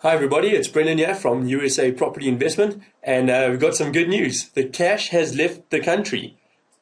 Hi everybody, it's Brendan here from USA Property Investment, and we've got some good news. The cash has left the country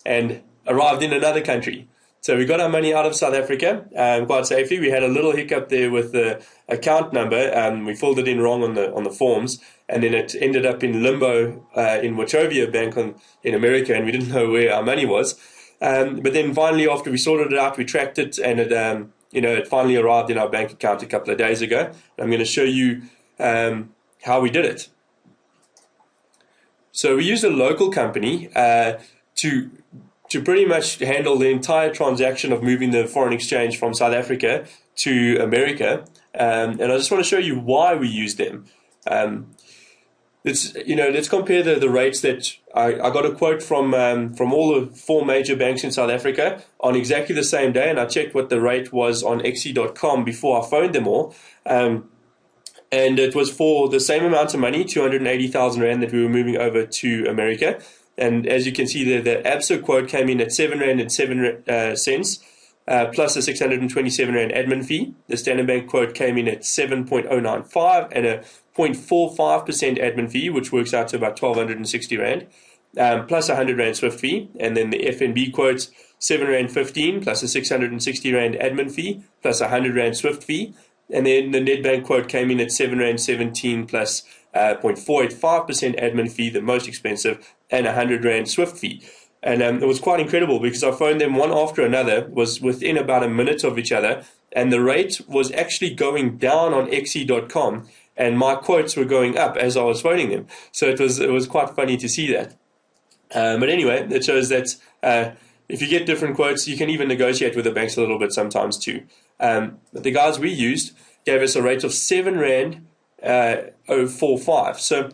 and arrived in another country. So we got our money out of South Africa quite safely. We had a little hiccup there with the account number. We filled it in wrong on the forms, and then it ended up in limbo in Wachovia Bank in America, and we didn't know where our money was. But then finally, after we sorted it out, we tracked it, and it finally arrived in our bank account a couple of days ago. I'm going to show you how we did it. So we used a local company to pretty much handle the entire transaction of moving the foreign exchange from South Africa to America, and I just want to show you why we used them. Let's compare the rates that I got a quote from all the four major banks in South Africa on exactly the same day, and I checked what the rate was on XE.com before I phoned them all. And it was for the same amount of money, 280,000 Rand, that we were moving over to America. And as you can see there, the Absa quote came in at 7 Rand and 7 cents, plus a 627 Rand admin fee. The Standard Bank quote came in at 7.095 and a 0.45% admin fee, which works out to about 1,260 Rand, plus a 100 Rand Swift fee. And then the FNB quotes 7 Rand 15 plus a 660 Rand admin fee, plus a 100 Rand Swift fee. And then the Nedbank quote came in at 7 Rand 17 plus 0.485% admin fee, the most expensive, and a 100 Rand Swift fee. And it was quite incredible because I phoned them one after another, was within about a minute of each other, and the rate was actually going down on XE.com, and my quotes were going up as I was phoning them. So it was quite funny to see that. But anyway, it shows that if you get different quotes, you can even negotiate with the banks a little bit sometimes too. But the guys we used gave us a rate of 7 Rand 045. So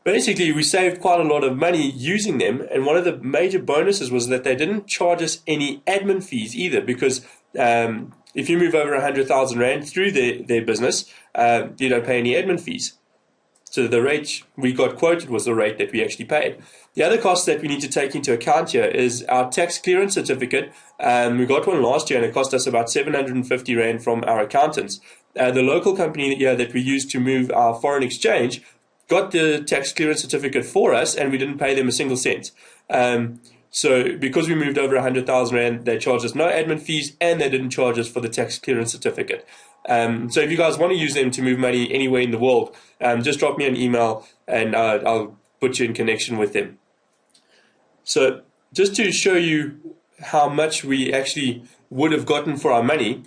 basically, we saved quite a lot of money using them. And one of the major bonuses was that they didn't charge us any admin fees either, because if you move over 100,000 Rand through their business, you don't pay any admin fees. So the rate we got quoted was the rate that we actually paid. The other cost that we need to take into account here is our tax clearance certificate. We got one last year and it cost us about 750 Rand from our accountants. The local company here that we used to move our foreign exchange got the tax clearance certificate for us, and we didn't pay them a single cent. So because we moved over 100,000 Rand, they charged us no admin fees, and they didn't charge us for the tax clearance certificate. So if you guys want to use them to move money anywhere in the world, just drop me an email and I'll put you in connection with them. So just to show you how much we actually would have gotten for our money,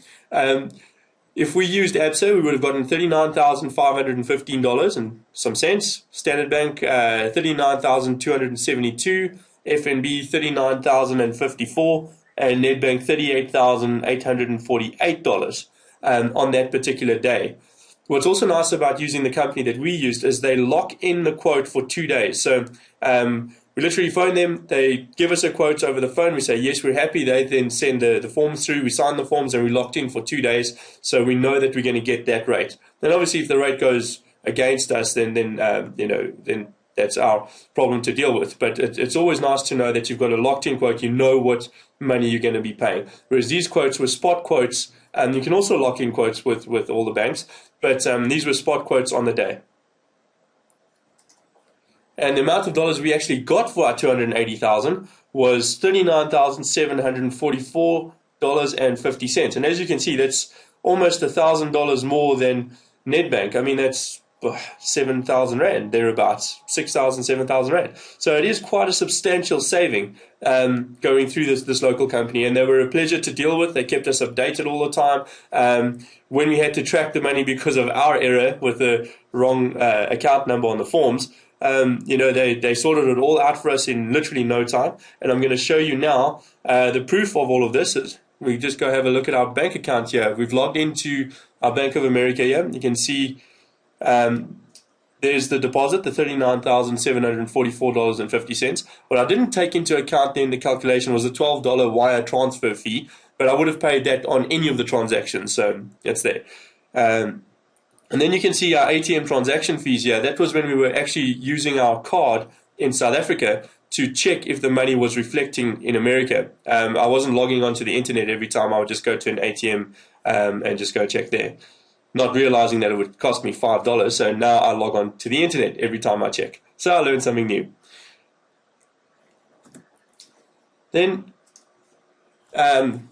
if we used Absa, we would have gotten $39,515 and some cents. Standard Bank, $39,272. FNB, $39,054. And Nedbank, $38,848 on that particular day. What's also nice about using the company that we used is they lock in the quote for 2 days. So we literally phone them, they give us a quote over the phone, we say yes, we're happy, they then send the forms through, we sign the forms, and we locked in for 2 days, so we know that we're going to get that rate. Then obviously if the rate goes against us, then that's our problem to deal with. But it's always nice to know that you've got a locked in quote, you know what money you're going to be paying. Whereas these quotes were spot quotes, and you can also lock in quotes with all the banks, but these were spot quotes on the day. And the amount of dollars we actually got for our 280,000 was $39,744.50. And as you can see, that's almost $1,000 more than Nedbank. I mean, that's 7,000 Rand, thereabouts, 6,000, 7,000 Rand. So it is quite a substantial saving going through this local company. And they were a pleasure to deal with. They kept us updated all the time. When we had to track the money because of our error with the wrong account number on the forms, they sorted it all out for us in literally no time. And I'm going to show you now the proof of all of this. Is we just go have a look at our bank account here. We've logged into our Bank of America here. You can see there's the deposit, the $39,744.50. What I didn't take into account then the calculation was the $12 wire transfer fee, but I would have paid that on any of the transactions, so that's there. And then you can see our ATM transaction fees here. That was when we were actually using our card in South Africa to check if the money was reflecting in America. I wasn't logging onto the internet every time. I would just go to an ATM and just go check there. not realizing that it would cost me $5. So now I log on to the internet every time I check. So I learned something new. Then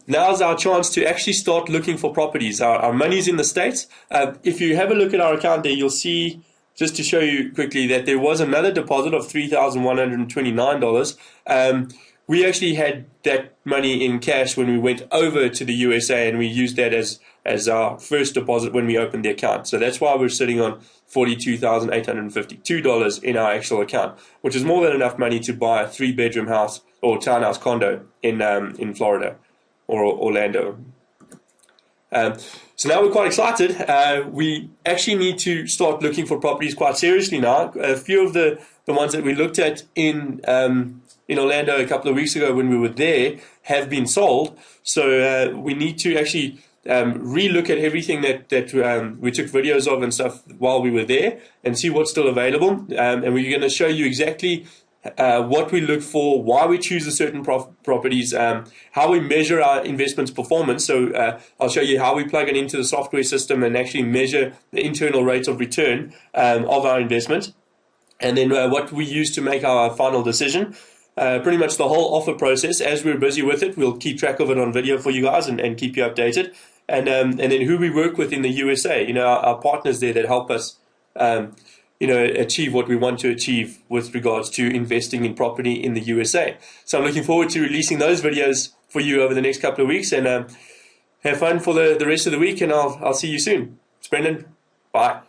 now's our chance to actually start looking for properties. Our money's in the States. If you have a look at our account there, you'll see, just to show you quickly, that there was another deposit of $3,129. We actually had that money in cash when we went over to the USA, and we used that as our first deposit when we opened the account. So that's why we're sitting on $42,852 in our actual account, which is more than enough money to buy a 3-bedroom house or townhouse condo in Florida or Orlando. So now we're quite excited. We actually need to start looking for properties quite seriously now. A few of the ones that we looked at in Orlando a couple of weeks ago when we were there have been sold. So we need to actually re-look at everything that we took videos of and stuff while we were there and see what's still available. And we're going to show you exactly what we look for, why we choose a certain properties, how we measure our investment's performance. So I'll show you how we plug it into the software system and actually measure the internal rates of return of our investment. And then what we use to make our final decision. Pretty much the whole offer process. As we're busy with it, we'll keep track of it on video for you guys and keep you updated. And then who we work with in the USA, our partners there that help us, achieve what we want to achieve with regards to investing in property in the USA. So I'm looking forward to releasing those videos for you over the next couple of weeks, and have fun for the rest of the week, and I'll see you soon. It's Brendan. Bye.